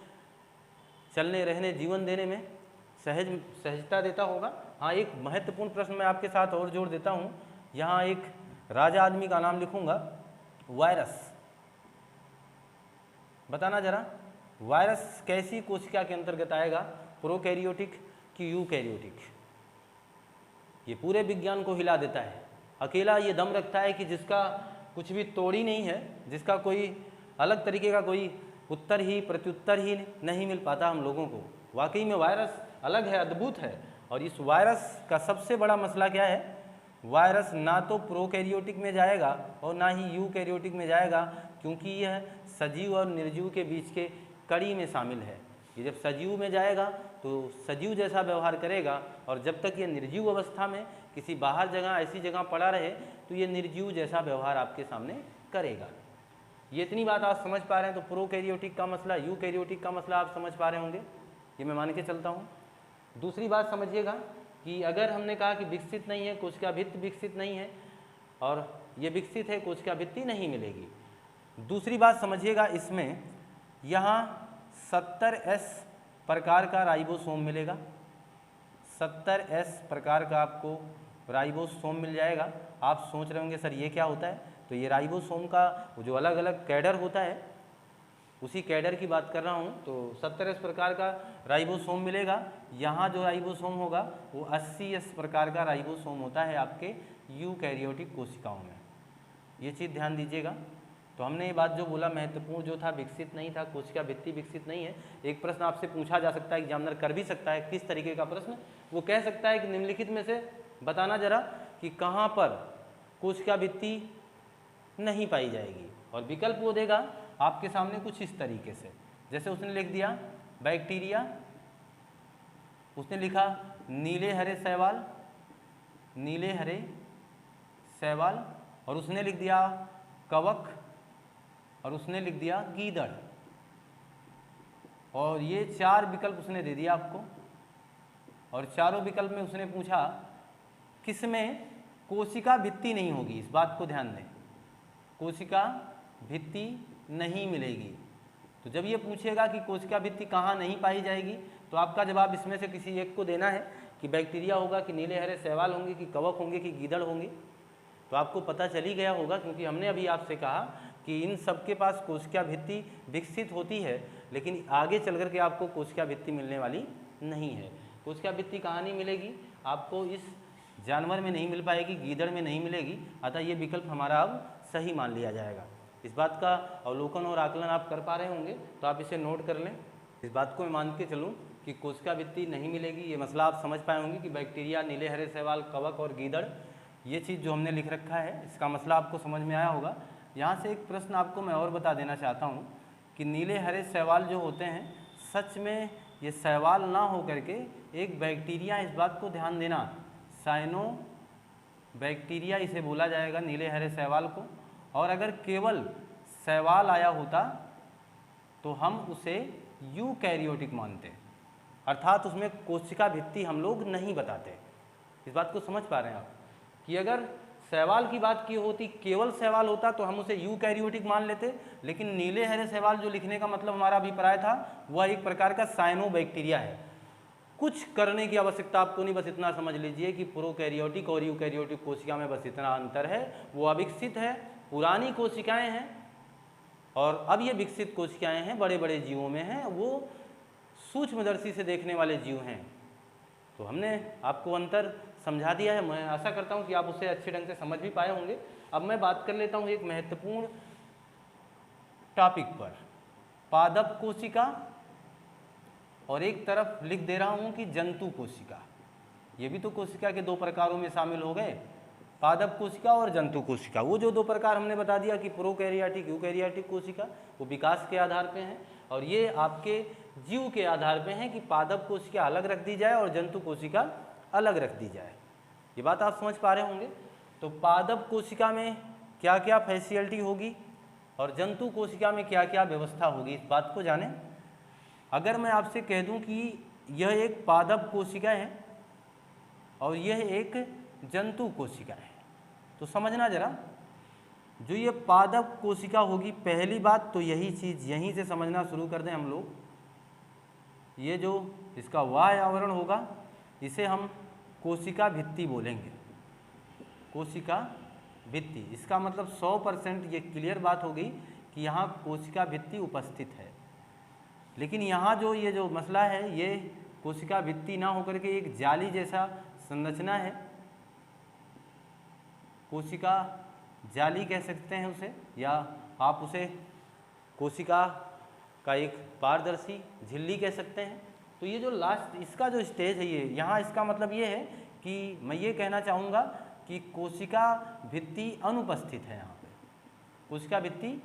चलने रहने जीवन देने में सहजता देता होगा। हाँ, एक महत्वपूर्ण प्रश्न मैं आपके साथ और जोड़ देता हूँ, यहाँ एक राजा आदमी का नाम लिखूँगा, वायरस। बताना जरा, वायरस कैसी कोशिका के अंतर्गत आएगा, प्रोकैरियोटिक कि यूकैरियोटिक? ये पूरे विज्ञान को हिला देता है। अकेला ये दम रखता है कि जिसका कुछ भी तोड़ ही नहीं है, जिसका कोई अलग तरीके का कोई उत्तर ही प्रत्युत्तर ही नहीं मिल पाता हम लोगों को। वाकई में वायरस अलग है, अद्भुत है। और इस वायरस का सबसे बड़ा मसला क्या है, वायरस ना तो प्रोकैरियोटिक में जाएगा और ना ही यूकैरियोटिक में जाएगा, क्योंकि यह सजीव और निर्जीव के बीच के कड़ी में शामिल है। ये जब सजीव में जाएगा तो सजीव जैसा व्यवहार करेगा, और जब तक ये निर्जीव अवस्था में किसी बाहर जगह ऐसी जगह पड़ा रहे तो ये निर्जीव जैसा व्यवहार आपके सामने करेगा। ये इतनी बात आप समझ पा रहे हैं, तो प्रोकैरियोटिक का मसला, यूकैरियोटिक का मसला आप समझ पा रहे होंगे, ये मैं मान के चलता हूँ। दूसरी बात समझिएगा कि अगर हमने कहा कि विकसित नहीं है, कोशिका भित्ति विकसित नहीं है, और ये विकसित है, कोशिका भित्ति नहीं मिलेगी। दूसरी बात समझिएगा, इसमें यहाँ 70S प्रकार का राइबोसोम मिलेगा, 70S प्रकार का आपको राइबोसोम मिल जाएगा। आप सोच रहे होंगे सर ये क्या होता है, तो ये राइबोसोम का जो अलग अलग कैडर होता है उसी कैडर की बात कर रहा हूँ। तो 70S प्रकार का राइबोसोम मिलेगा। यहाँ जो राइबोसोम होगा वो 80S प्रकार का राइबोसोम होता है आपके यूकैरियोटिक कोशिकाओं में। ये चीज़ ध्यान दीजिएगा। तो हमने ये बात जो बोला महत्वपूर्ण जो था, विकसित नहीं था, कोशिका भित्ति विकसित नहीं है। एक प्रश्न आपसे पूछा जा सकता है, एग्जामिनर कर भी सकता है, किस तरीके का प्रश्न, वो कह सकता है कि निम्नलिखित में से बताना जरा कि कहाँ पर कोशिका भित्ति नहीं पाई जाएगी, और विकल्प वो देगा आपके सामने कुछ इस तरीके से। जैसे उसने लिख दिया बैक्टीरिया, उसने लिखा नीले हरे शैवाल, नीले हरे शैवाल, और उसने लिख दिया कवक, और उसने लिख दिया गीदड़। और ये 4 विकल्प उसने दे दिया आपको, और चारों विकल्प में उसने पूछा किसमें कोशिका भित्ति नहीं होगी। इस बात को ध्यान दें, कोशिका भित्ति नहीं मिलेगी। तो जब ये पूछेगा कि कोशिका भित्ति कहाँ नहीं पाई जाएगी, तो आपका जवाब इसमें से किसी एक को देना है कि बैक्टीरिया होगा, कि नीले हरे शैवाल होंगे, कि कवक होंगे, कि गीदड़ होंगे। तो आपको पता चल ही गया होगा, क्योंकि हमने अभी आपसे कहा कि इन सब के पास कोशिका भित्ति विकसित होती है, लेकिन आगे चल कर के आपको कोशिका भित्ति मिलने वाली नहीं है। कोशिका भित्ति कहाँ नहीं मिलेगी, आपको इस जानवर में नहीं मिल पाएगी, गीदड़ में नहीं मिलेगी। अतः ये विकल्प हमारा अब सही मान लिया जाएगा। इस बात का अवलोकन और आकलन आप कर पा रहे होंगे, तो आप इसे नोट कर लें। इस बात को मैं मान के चलूँ कि कोशिका भित्ति नहीं मिलेगी, ये मसला आप समझ पाए होंगे कि बैक्टीरिया, नीले हरे शैवाल, कवक और गीदड़, ये चीज़ जो हमने लिख रखा है, इसका मसला आपको समझ में आया होगा। यहाँ से एक प्रश्न आपको मैं और बता देना चाहता हूँ कि नीले हरे शैवाल जो होते हैं, सच में ये शैवाल ना हो करके एक बैक्टीरिया, इस बात को ध्यान देना, साइनो बैक्टीरिया इसे बोला जाएगा, नीले हरे शैवाल को। और अगर केवल शैवाल आया होता तो हम उसे यूकैरियोटिक मानते, अर्थात उसमें कोशिका भित्ति हम लोग नहीं बताते। इस बात को समझ पा रहे हैं आप कि अगर शैवाल की बात की होती, केवल शैवाल होता, तो हम उसे यूकैरियोटिक मान लेते। लेकिन नीले हरे शैवाल जो लिखने का मतलब हमारा अभिप्राय था, वह एक प्रकार का साइनो बैक्टीरिया है। कुछ करने की आवश्यकता आपको नहीं, बस इतना समझ लीजिए कि प्रोकैरियोटिक और यूकैरियोटिक कोशिका में बस इतना अंतर है, वो अविकसित है, पुरानी कोशिकाएं हैं, और अब ये विकसित कोशिकाएं हैं, बड़े बड़े जीवों में हैं, वो सूक्ष्मदर्शी से देखने वाले जीव हैं। तो हमने आपको अंतर समझा दिया है, मैं आशा करता हूँ कि आप उसे अच्छे ढंग से समझ भी पाए होंगे। अब मैं बात कर लेता हूँ एक महत्वपूर्ण टॉपिक पर, पादप कोशिका, और एक तरफ लिख दे रहा हूँ कि जंतु कोशिका। ये भी तो कोशिका के 2 प्रकारों में शामिल हो गए, पादप कोशिका और जंतु कोशिका। वो जो 2 प्रकार हमने बता दिया कि प्रोकैरियोटिक, यूकैरियोटिक कोशिका, वो विकास के आधार पे हैं, और ये आपके जीव के आधार पे हैं कि पादप कोशिका अलग रख दी जाए और जंतु कोशिका अलग रख दी जाए। ये बात आप समझ पा रहे होंगे। तो पादप कोशिका में क्या क्या फैसिलिटी होगी और जंतु कोशिका में क्या क्या व्यवस्था होगी, इस बात को जानें। अगर मैं आपसे कह दूं कि यह एक पादप कोशिका है, और यह एक जंतु कोशिका है। तो समझना जरा, जो ये पादप कोशिका होगी, पहली बात तो यही चीज़ यहीं से समझना शुरू कर दें हम लोग। ये जो इसका बाह्य आवरण होगा इसे हम कोशिका भित्ति बोलेंगे, कोशिका भित्ति। इसका मतलब 100% ये क्लियर बात होगी कि यहाँ कोशिका भित्ति उपस्थित है। लेकिन यहाँ जो ये जो मसला है, ये कोशिका भित्ति ना होकर के एक जाली जैसा संरचना है, कोशिका जाली कह सकते हैं उसे, या आप उसे कोशिका का एक पारदर्शी झिल्ली कह सकते हैं। तो ये जो लास्ट इसका जो स्टेज है, ये यहाँ इसका मतलब ये है कि मैं ये कहना चाहूँगा कि कोशिका भित्ति अनुपस्थित है। यहाँ पे कोशिका भित्ति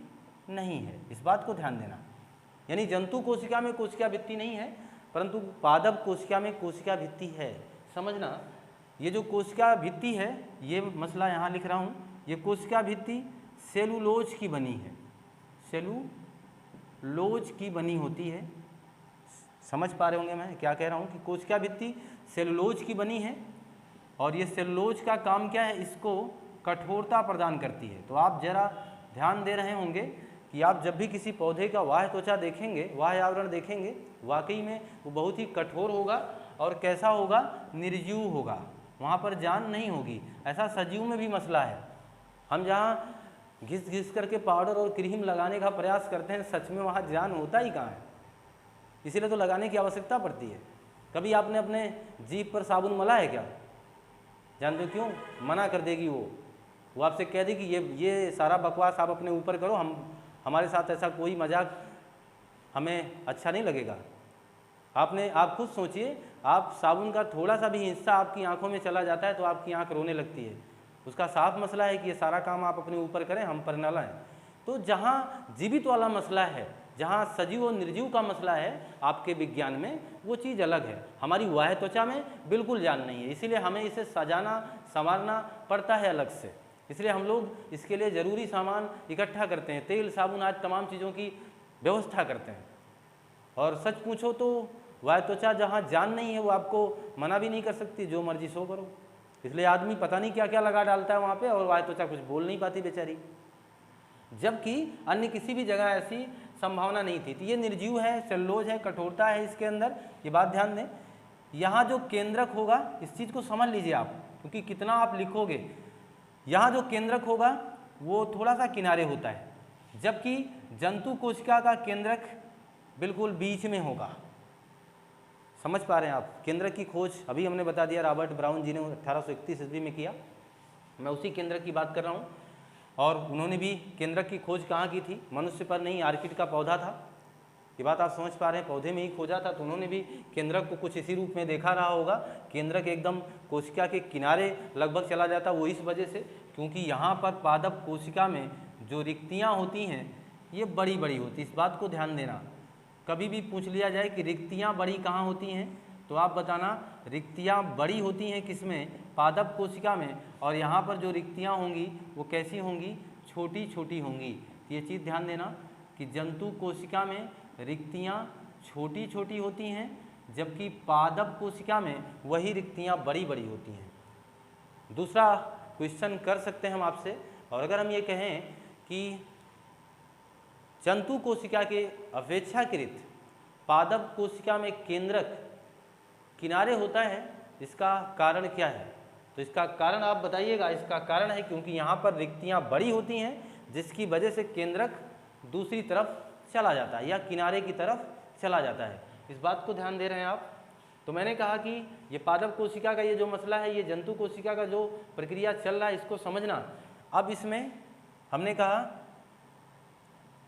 नहीं है, इस बात को ध्यान देना। यानी जंतु कोशिका में कोशिका भित्ति नहीं है, परंतु पादप कोशिका में कोशिका भित्ति है। समझना, ये जो कोशिका भित्ति है, ये मसला यहाँ लिख रहा हूँ, ये कोशिका भित्ति सेलुलोज की बनी है, सेलुलोज की बनी होती है। समझ पा रहे होंगे मैं क्या कह रहा हूँ कि कोशिका भित्ति सेलुलोज की बनी है, और ये सेलुलोज का काम क्या है, इसको कठोरता प्रदान करती है। तो आप जरा ध्यान दे रहे होंगे कि आप जब भी किसी पौधे का बाह्य त्वचा देखेंगे, बाह्य आवरण देखेंगे, वाकई में वो बहुत ही कठोर होगा और कैसा होगा, निर्जीव होगा, वहाँ पर जान नहीं होगी। ऐसा सजीव में भी मसला है। हम जहाँ घिस घिस करके पाउडर और क्रीम लगाने का प्रयास करते हैं, सच में वहाँ जान होता ही कहाँ है, इसीलिए तो लगाने की आवश्यकता पड़ती है। कभी आपने अपने जीभ पर साबुन मला है क्या? जानते हो क्यों? मना कर देगी वो आपसे कह देगी ये सारा बकवास आप अपने ऊपर करो, हमारे साथ ऐसा कोई मजाक हमें अच्छा नहीं लगेगा। आप खुद सोचिए, आप साबुन का थोड़ा सा भी हिस्सा आपकी आंखों में चला जाता है तो आपकी आंख रोने लगती है। उसका साफ मसला है कि ये सारा काम आप अपने ऊपर करें, हम पर न लाएं। तो जहाँ जीवित वाला मसला है, जहाँ सजीव और निर्जीव का मसला है आपके विज्ञान में, वो चीज़ अलग है। हमारी बाह्य त्वचा में बिल्कुल जान नहीं है, इसीलिए हमें इसे सजाना संवारना पड़ता है अलग से। इसलिए हम लोग इसके लिए ज़रूरी सामान इकट्ठा करते हैं, तेल साबुन आज तमाम चीज़ों की व्यवस्था करते हैं। और सच पूछो तो बाह्य त्वचा जहाँ जान नहीं है वो आपको मना भी नहीं कर सकती, जो मर्जी सो करो। इसलिए आदमी पता नहीं क्या क्या लगा डालता है वहाँ पे, और बाह्य त्वचा कुछ बोल नहीं पाती बेचारी, जबकि अन्य किसी भी जगह ऐसी संभावना नहीं थी। तो ये निर्जीव है, सेलुलोज है, कठोरता है इसके अंदर, ये बात ध्यान दें। यहाँ जो केंद्रक होगा, इस चीज़ को समझ लीजिए आप, क्योंकि कितना आप लिखोगे, यहाँ जो केंद्रक होगा वो थोड़ा सा किनारे होता है, जबकि जंतु कोशिका का केंद्रक बिल्कुल बीच में होगा। समझ पा रहे हैं आप? केंद्रक की खोज अभी हमने बता दिया, रॉबर्ट ब्राउन जी ने 1831 ईस्वी में किया। मैं उसी केंद्रक की बात कर रहा हूँ। और उन्होंने भी केंद्रक की खोज कहाँ की थी? मनुष्य पर नहीं, आर्किड का पौधा था। ये बात आप समझ पा रहे हैं, पौधे में ही खोजा था। तो उन्होंने भी केंद्रक को कुछ इसी रूप में देखा रहा होगा। केंद्रक एकदम कोशिका के किनारे लगभग चला जाता, वो इस वजह से क्योंकि यहाँ पर पादप कोशिका में जो रिक्तियाँ होती हैं ये बड़ी बड़ी होती। इस बात को ध्यान देना, कभी भी पूछ लिया जाए कि रिक्तियाँ बड़ी कहाँ होती हैं, तो आप बताना रिक्तियाँ बड़ी होती हैं किसमें? पादप कोशिका में। और यहाँ पर जो रिक्तियाँ होंगी वो कैसी होंगी? छोटी छोटी होंगी। ये चीज़ ध्यान देना कि जंतु कोशिका में रिक्तियाँ छोटी छोटी होती हैं, जबकि पादप कोशिका में वही रिक्तियाँ बड़ी बड़ी होती हैं। दूसरा क्वेश्चन कर सकते हैं हम आपसे, और अगर हम ये कहें कि जंतु कोशिका के अपेक्षाकृत पादप कोशिका में केंद्रक किनारे होता है, इसका कारण क्या है? तो इसका कारण आप बताइएगा। इसका कारण है क्योंकि यहाँ पर रिक्तियाँ बड़ी होती हैं, जिसकी वजह से केंद्रक दूसरी तरफ चला जाता है या किनारे की तरफ चला जाता है। इस बात को ध्यान दे रहे हैं आप? तो मैंने कहा कि ये पादप कोशिका का ये जो मसला है, ये जंतु कोशिका का जो प्रक्रिया चल रहा है, इसको समझना। अब इसमें हमने कहा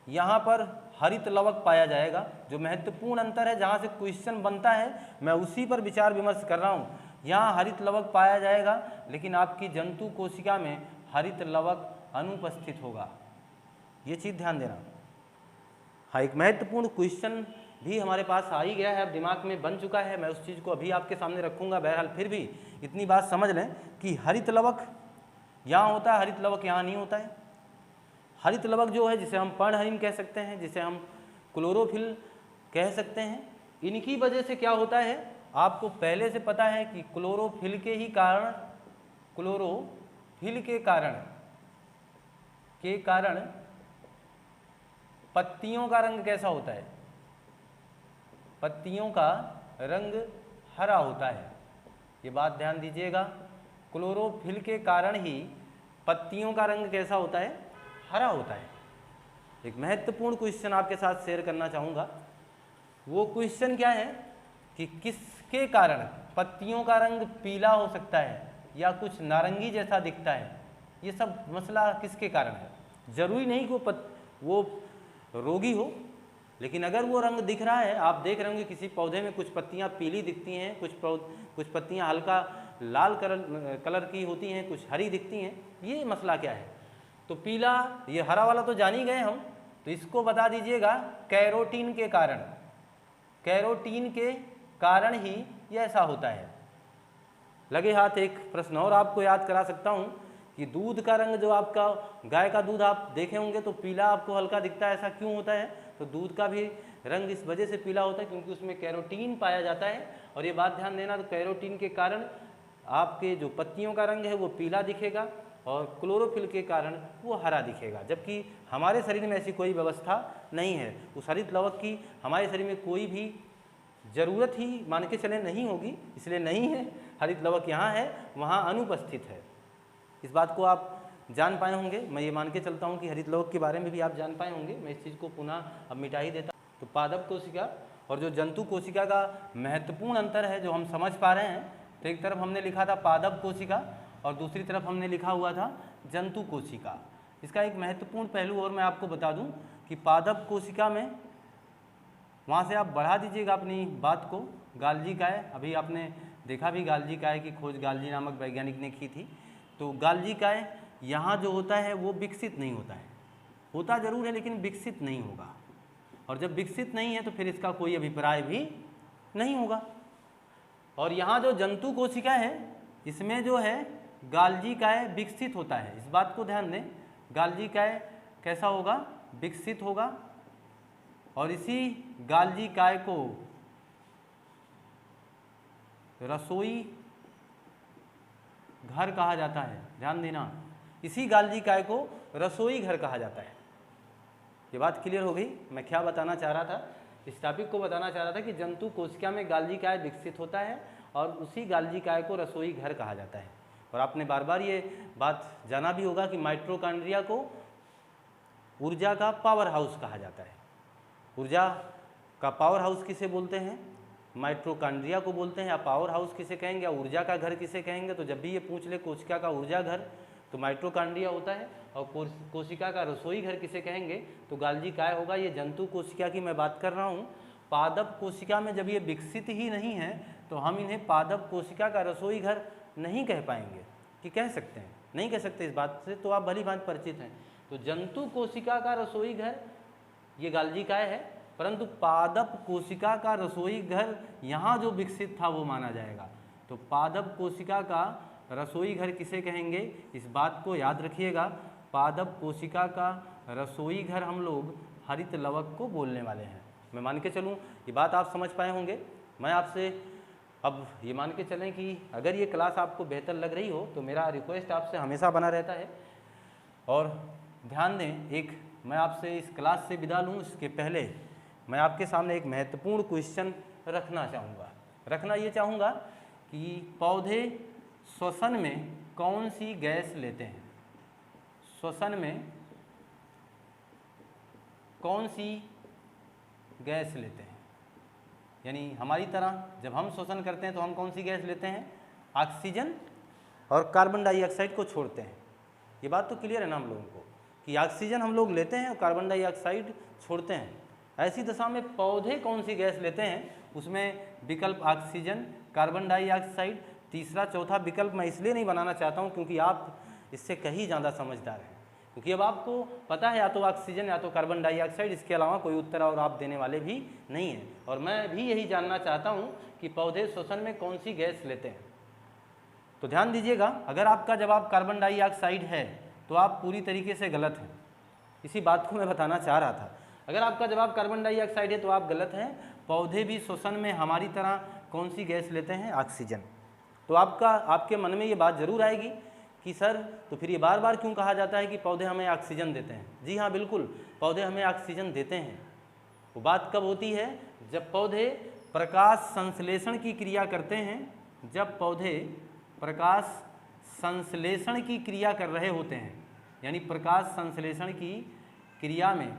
यहाँ पर हरित लवक पाया जाएगा। जो महत्वपूर्ण अंतर है, जहाँ से क्वेश्चन बनता है, मैं उसी पर विचार विमर्श कर रहा हूँ। यहाँ हरित लवक पाया जाएगा, लेकिन आपकी जंतु कोशिका में हरित लवक अनुपस्थित होगा। ये चीज़ ध्यान देना। हाँ, एक महत्वपूर्ण क्वेश्चन भी हमारे पास आ ही गया है, अब दिमाग में बन चुका है। मैं उस चीज़ को अभी आपके सामने रखूँगा। बहरहाल फिर भी इतनी बात समझ लें कि हरित लवक यहाँ होता है, हरित लवक यहाँ नहीं होता है। हरित लवक जो है, जिसे हम पर्णहरिण कह सकते हैं, जिसे हम क्लोरोफिल कह सकते हैं, इनकी वजह से क्या होता है आपको पहले से पता है कि क्लोरोफिल के कारण पत्तियों का रंग कैसा होता है? पत्तियों का रंग हरा होता है। ये बात ध्यान दीजिएगा, क्लोरोफिल के कारण ही पत्तियों का रंग कैसा होता है? हरा होता है। एक महत्वपूर्ण क्वेश्चन आपके साथ शेयर करना चाहूँगा। वो क्वेश्चन क्या है कि किसके कारण पत्तियों का रंग पीला हो सकता है या कुछ नारंगी जैसा दिखता है? ये सब मसला किसके कारण है? जरूरी नहीं कि वो रोगी हो, लेकिन अगर वो रंग दिख रहा है, आप देख रहे होंगे किसी पौधे में कुछ पत्तियां पीली दिखती हैं, कुछ पत्तियां हल्का लाल कलर की होती हैं, कुछ हरी दिखती हैं। ये मसला क्या है? तो पीला, ये हरा वाला तो जान ही गए हम, तो इसको बता दीजिएगा कैरोटीन के कारण। कैरोटीन के कारण ही ये ऐसा होता है। लगे हाथ एक प्रश्न और आपको याद करा सकता हूँ कि दूध का रंग, जो आपका गाय का दूध आप देखे होंगे तो पीला आपको हल्का दिखता है, ऐसा क्यों होता है? तो दूध का भी रंग इस वजह से पीला होता है क्योंकि उसमें कैरोटीन पाया जाता है। और ये बात ध्यान देना, तो कैरोटीन के कारण आपके जो पत्तियों का रंग है वो पीला दिखेगा और क्लोरोफिल के कारण वो हरा दिखेगा। जबकि हमारे शरीर में ऐसी कोई व्यवस्था नहीं है, उस हरित लवक की हमारे शरीर में कोई भी ज़रूरत ही मान के चले नहीं होगी, इसलिए नहीं है। हरित लवक यहाँ है, वहाँ अनुपस्थित है। इस बात को आप जान पाए होंगे। मैं ये मान के चलता हूँ कि हरित लवक के बारे में भी आप जान पाए होंगे। मैं इस चीज़ को पुनः अब मिटा ही देता हूँ। तो पादप कोशिका और जो जंतु कोशिका का महत्वपूर्ण अंतर है जो हम समझ पा रहे हैं, तो एक तरफ हमने लिखा था पादप कोशिका और दूसरी तरफ हमने लिखा हुआ था जंतु कोशिका। इसका एक महत्वपूर्ण पहलू और मैं आपको बता दूँ कि पादप कोशिका में, वहाँ से आप बढ़ा दीजिएगा अपनी बात को, गाल्जी काय, अभी आपने देखा भी गाल्जी काय की खोज गाल्जी नामक वैज्ञानिक ने की थी। तो गाल्जी काय यहाँ जो होता है वो विकसित नहीं होता है, होता जरूर है लेकिन विकसित नहीं होगा। और जब विकसित नहीं है तो फिर इसका कोई अभिप्राय भी नहीं होगा। और यहाँ जो जंतु कोशिका है इसमें जो है गाल्जी काय विकसित होता है। इस बात को ध्यान दें, गाल्जी काय कैसा होगा? विकसित होगा। और इसी गाल्जी काय को रसोई घर कहा जाता है। ध्यान देना, इसी गाल्जी काय को रसोई घर कहा जाता है। ये बात क्लियर हो गई? मैं क्या बताना चाह रहा था, इस टॉपिक को बताना चाह रहा था कि जंतु कोशिका में गाल्जी काय विकसित होता है और उसी गाल्जी काय को रसोई घर कहा जाता है। और आपने बार बार ये बात जाना भी होगा कि माइटोकॉन्ड्रिया को ऊर्जा का पावर हाउस कहा जाता है। ऊर्जा का पावर हाउस किसे बोलते हैं? माइटोकॉन्ड्रिया को बोलते हैं। या पावर हाउस किसे कहेंगे या ऊर्जा का घर किसे कहेंगे? तो जब भी ये पूछ ले कोशिका का ऊर्जा घर तो माइटोकॉन्ड्रिया होता है, और कोशिका का रसोई घर किसे कहेंगे? तो गाल्जी काय होगा। ये जंतु कोशिका की मैं बात कर रहा हूँ। पादप कोशिका में जब ये विकसित ही नहीं है तो हम इन्हें पादप कोशिका का रसोई घर नहीं कह पाएंगे। कि कह सकते हैं? नहीं कह सकते। इस बात से तो आप भली भांति परिचित हैं। तो जंतु कोशिका का रसोई घर ये गाल्जी काय है, परंतु पादप कोशिका का रसोई घर यहाँ जो विकसित था वो माना जाएगा। तो पादप कोशिका का रसोई घर किसे कहेंगे? इस बात को याद रखिएगा। पादप कोशिका का रसोई घर हम लोग हरित लवक को बोलने वाले हैं। मैं मान के चलूँ ये बात आप समझ पाए होंगे। मैं आपसे अब ये मान के चलें कि अगर ये क्लास आपको बेहतर लग रही हो तो मेरा रिक्वेस्ट आपसे हमेशा बना रहता है। और ध्यान दें, एक मैं आपसे इस क्लास से विदा लूँ इसके पहले मैं आपके सामने एक महत्वपूर्ण क्वेश्चन रखना ये चाहूँगा कि पौधे श्वसन में कौन सी गैस लेते हैं? श्वसन में कौन सी गैस लेते हैं? यानी हमारी तरह जब हम श्वसन करते हैं तो हम कौन सी गैस लेते हैं? ऑक्सीजन और कार्बन डाइऑक्साइड को छोड़ते हैं। ये बात तो क्लियर है ना हम लोगों को कि ऑक्सीजन हम लोग लेते हैं और कार्बन डाइऑक्साइड छोड़ते हैं। ऐसी दशा में पौधे कौन सी गैस लेते हैं? उसमें विकल्प ऑक्सीजन, कार्बन डाइऑक्साइड, तीसरा चौथा विकल्प मैं इसलिए नहीं बनाना चाहता हूँ क्योंकि आप इससे कहीं ज़्यादा समझदार हैं। क्योंकि अब आपको पता है या तो ऑक्सीजन या तो कार्बन डाइऑक्साइड, इसके अलावा कोई उत्तर और आप देने वाले भी नहीं हैं। और मैं भी यही जानना चाहता हूँ कि पौधे श्वसन में कौन सी गैस लेते हैं। तो ध्यान दीजिएगा, अगर आपका जवाब कार्बन डाइऑक्साइड है तो आप पूरी तरीके से गलत हैं। इसी बात को मैं बताना चाह रहा था। अगर आपका जवाब कार्बन डाइऑक्साइड है तो आप गलत हैं। पौधे भी श्वसन में हमारी तरह कौन सी गैस लेते हैं? ऑक्सीजन। तो आपके मन में ये बात ज़रूर आएगी कि सर तो फिर ये बार बार क्यों कहा जाता है कि पौधे हमें ऑक्सीजन देते हैं? जी हाँ, बिल्कुल, पौधे हमें ऑक्सीजन देते हैं। वो बात कब होती है? जब पौधे प्रकाश संश्लेषण की क्रिया करते हैं। जब पौधे प्रकाश संश्लेषण की क्रिया कर रहे होते हैं, यानी प्रकाश संश्लेषण की क्रिया में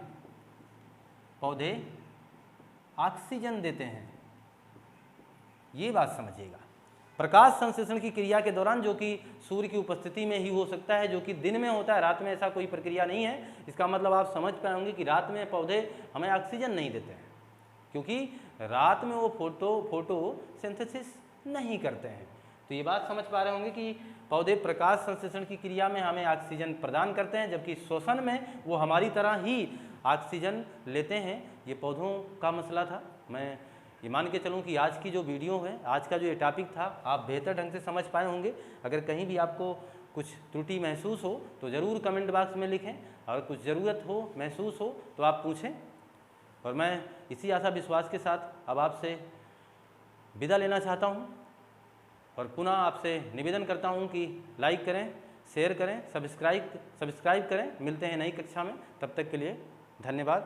पौधे ऑक्सीजन देते हैं। ये बात समझिएगा। प्रकाश संश्लेषण की क्रिया के दौरान, जो कि सूर्य की उपस्थिति में ही हो सकता है, जो कि दिन में होता है, रात में ऐसा कोई प्रक्रिया नहीं है। इसका मतलब आप समझ पाए होंगे कि रात में पौधे हमें ऑक्सीजन नहीं देते हैं, क्योंकि रात में वो फोटोसिंथेसिस नहीं करते हैं। तो ये बात समझ पा रहे होंगे कि पौधे प्रकाश संश्लेषण की क्रिया में हमें ऑक्सीजन प्रदान करते हैं, जबकि श्वसन में वो हमारी तरह ही ऑक्सीजन लेते हैं। ये पौधों का मसला था। मैं ये मान के चलूँ कि आज की जो वीडियो है, आज का जो ये टॉपिक था, आप बेहतर ढंग से समझ पाए होंगे। अगर कहीं भी आपको कुछ त्रुटि महसूस हो तो ज़रूर कमेंट बॉक्स में लिखें, और कुछ ज़रूरत हो, महसूस हो तो आप पूछें। और मैं इसी आशा विश्वास के साथ अब आपसे विदा लेना चाहता हूँ, और पुनः आपसे निवेदन करता हूँ कि लाइक करें, शेयर करें, सब्सक्राइब करें। मिलते हैं नई कक्षा में, तब तक के लिए धन्यवाद।